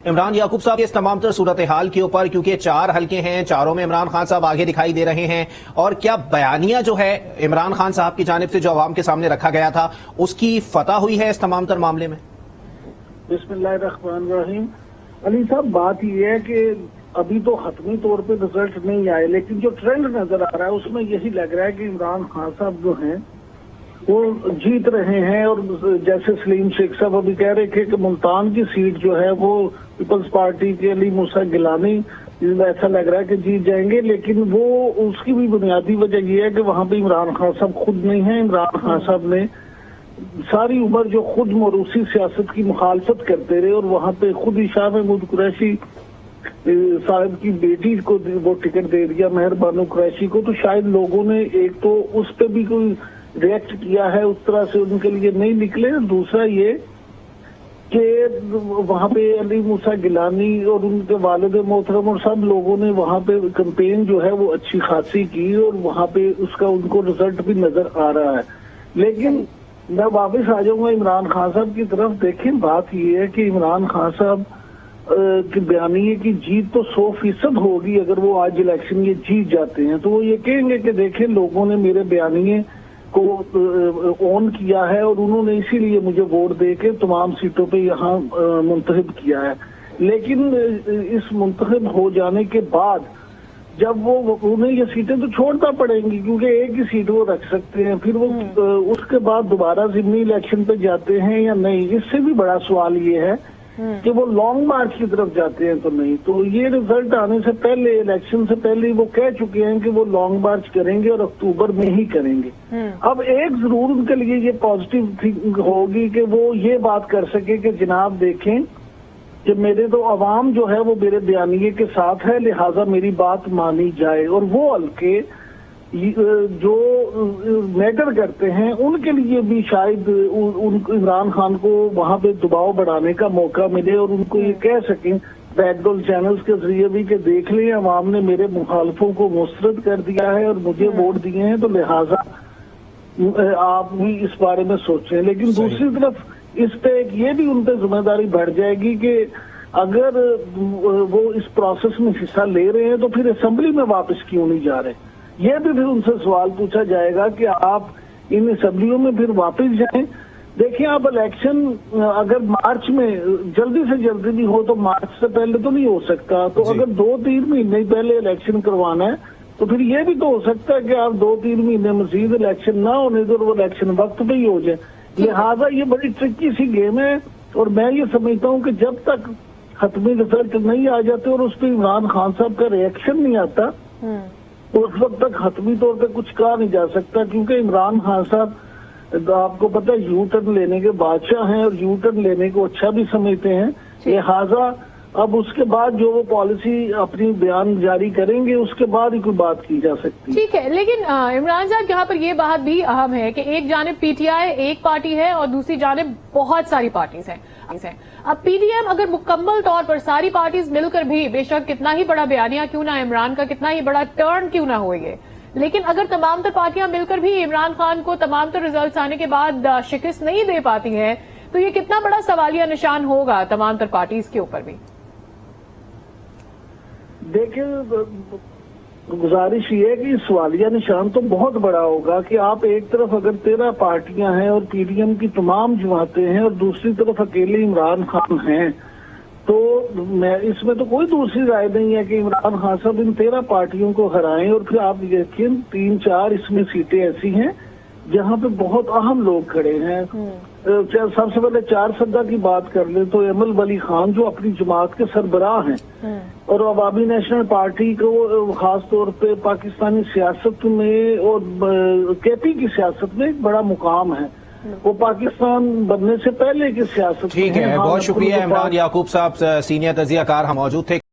عمران یعقوب صاحب اس تمام تر صورتحال کے اوپر کیونکہ 4 حلقے ہیں، چاروں میں عمران خان صاحب آگے دکھائی دے رہے ہیں، اور کیا بیانیہ جو ہے عمران خان صاحب کی جانب سے جو عوام کے سامنے رکھا گیا تھا اس کی فتح ہوئی ہے اس تمام تر معاملے میں؟ بسم اللہ الرحمن الرحیم۔ علی صاحب، بات یہ ہے کہ ابھی تو حتمی طور پہ رزلٹ نہیں آئے، لیکن جو ٹرینڈ نظر آ رہا ہے اس میں یہی لگ رہا ہے کہ عمران خان صاحب جو ہیں وہ جیت رہے ہیں، اور جیسے سلیم شیخ صاحب ابھی کہہ رہے تھے کہ ملتان کی سیٹ جو ہے وہ پیپلز پارٹی کے علی موسیٰ گیلانی ایسا لگ رہا ہے کہ جیت جائیں گے، لیکن وہ اس کی بھی بنیادی وجہ یہ ہے کہ وہاں پہ عمران خان صاحب خود نہیں ہیں۔ عمران خان صاحب نے ساری عمر جو خود موروثی سیاست کی مخالفت کرتے رہے، اور وہاں پہ خود ہی شاہ محمود قریشی صاحب کی بیٹی کو وہ ٹکٹ دے دیا، مہر بانو قریشی کو، تو شاید لوگوں نے ایک تو اس پہ بھی کوئی ریئیکٹ کیا ہے، اس طرح سے ان کے لیے نہیں نکلے۔ دوسرا یہ کہ وہاں پہ علی موسیٰ گیلانی اور ان کے والد محترم اور سب لوگوں نے وہاں پہ کمپین جو ہے وہ اچھی خاصی کی، اور وہاں پہ اس کا ان کو رزلٹ بھی نظر آ رہا ہے۔ لیکن میں واپس آ جاؤں گا عمران خان صاحب کی طرف۔ دیکھیں، بات یہ ہے کہ عمران خان صاحب کی بیانیے کی جیت تو 100% ہوگی اگر وہ آج الیکشن یہ جیت جاتے ہیں، تو وہ یہ کہیں گے کہ دیکھیں لوگوں نے میرے بیانیے کو اون کیا ہے، اور انہوں نے اسی لیے مجھے ووٹ دے کے تمام سیٹوں پہ یہاں منتخب کیا ہے۔ لیکن اس منتخب ہو جانے کے بعد جب وہ انہیں یہ سیٹیں تو چھوڑنا پڑیں گی، کیونکہ ایک ہی سیٹ وہ رکھ سکتے ہیں، پھر وہ اس کے بعد دوبارہ ضمنی الیکشن پہ جاتے ہیں یا نہیں۔ اس سے بھی بڑا سوال یہ ہے کہ وہ لانگ مارچ کی طرف جاتے ہیں تو نہیں۔ تو یہ رزلٹ آنے سے پہلے، الیکشن سے پہلے وہ کہہ چکے ہیں کہ وہ لانگ مارچ کریں گے اور اکتوبر میں ہی کریں گے۔ اب ایک ضرور ان کے لیے یہ پازیٹیو تھنگ ہوگی کہ وہ یہ بات کر سکے کہ جناب دیکھیں کہ میرے تو عوام جو ہے وہ میرے بیانیے کے ساتھ ہے، لہٰذا میری بات مانی جائے، اور وہ حلقے جو میٹر کرتے ہیں ان کے لیے بھی شاید عمران خان کو وہاں پہ دباؤ بڑھانے کا موقع ملے، اور ان کو یہ کہہ سکیں بیک ڈور چینلز کے ذریعے بھی کہ دیکھ لیں عوام نے میرے مخالفوں کو مسترد کر دیا ہے اور مجھے ووٹ دیے ہیں، تو لہٰذا آپ بھی اس بارے میں سوچیں۔ لیکن دوسری طرف اس پہ یہ بھی ان پہ ذمہ داری بڑھ جائے گی کہ اگر وہ اس پروسیس میں حصہ لے رہے ہیں تو پھر اسمبلی میں واپس کیوں نہیں جا رہے۔ یہ بھی پھر ان سے سوال پوچھا جائے گا کہ آپ ان اسمبلیوں میں پھر واپس جائیں۔ دیکھیں، آپ الیکشن اگر مارچ میں جلدی سے جلدی بھی ہو تو مارچ سے پہلے تو نہیں ہو سکتا، تو اگر 2-3 مہینے پہلے الیکشن کروانا ہے تو پھر یہ بھی تو ہو سکتا ہے کہ آپ 2-3 مہینے مزید الیکشن نہ ہونے دو اور وہ الیکشن وقت پہ ہی ہو جائے۔ لہٰذا یہ بڑی ٹرکی سی گیم ہے، اور میں یہ سمجھتا ہوں کہ جب تک حتمی رزلٹ نہیں آ جاتے اور اس پہ عمران خان صاحب کا ریئیکشن نہیں آتا، اس وقت تک حتمی طور پہ کچھ کہا نہیں جا سکتا، کیونکہ عمران خان صاحب آپ کو پتہ یو ٹرن لینے کے بادشاہ ہیں، اور یو ٹرن لینے کو اچھا بھی سمجھتے ہیں۔ لہٰذا اب اس کے بعد جو وہ پالیسی اپنی بیان جاری کریں گے اس کے بعد ہی کوئی بات کی جا سکتی ہے۔ ٹھیک ہے، لیکن عمران صاحب یہاں پر یہ بات بھی اہم ہے کہ ایک جانب پی ٹی آئی ایک پارٹی ہے اور دوسری جانب بہت ساری پارٹیز ہیں۔ اب پی ڈی ایم اگر مکمل طور پر ساری پارٹیز مل کر بھی بے شک کتنا ہی بڑا بیانیہ کیوں نہ عمران کا کتنا ہی بڑا ٹرن کیوں نہ ہوئے، لیکن اگر تمام تر پارٹیاں مل کر بھی عمران خان کو تمام تر ریزلٹس آنے کے بعد شکست نہیں دے پاتی ہیں، تو یہ کتنا بڑا سوالیہ نشان ہوگا تمام تر پارٹیز کے اوپر بھی۔ دیکھیں، گزارش یہ ہے کہ سوالیہ نشان تو بہت بڑا ہوگا کہ آپ ایک طرف اگر 13 پارٹیاں ہیں اور پی ڈی ایم کی تمام جماعتیں ہیں اور دوسری طرف اکیلے عمران خان ہیں، تو اس میں تو کوئی دوسری رائے نہیں ہے کہ عمران خان صاحب ان 13 پارٹیوں کو ہرائیں، اور پھر آپ دیکھیں 3-4 اس میں سیٹیں ایسی ہیں جہاں پہ بہت اہم لوگ کھڑے ہیں۔ سب سے پہلے 4 سدہ کی بات کر لیں تو ایمل ولی خان جو اپنی جماعت کے سربراہ ہیں، اور عوامی نیشنل پارٹی کو خاص طور پہ پاکستانی سیاست میں اور کے پی کی سیاست میں ایک بڑا مقام ہے، وہ پاکستان بننے سے پہلے کی سیاست۔ ٹھیک ہے، بہت شکریہ عمران یعقوب صاحب، سینئر تجزیہ کار ہم موجود تھے۔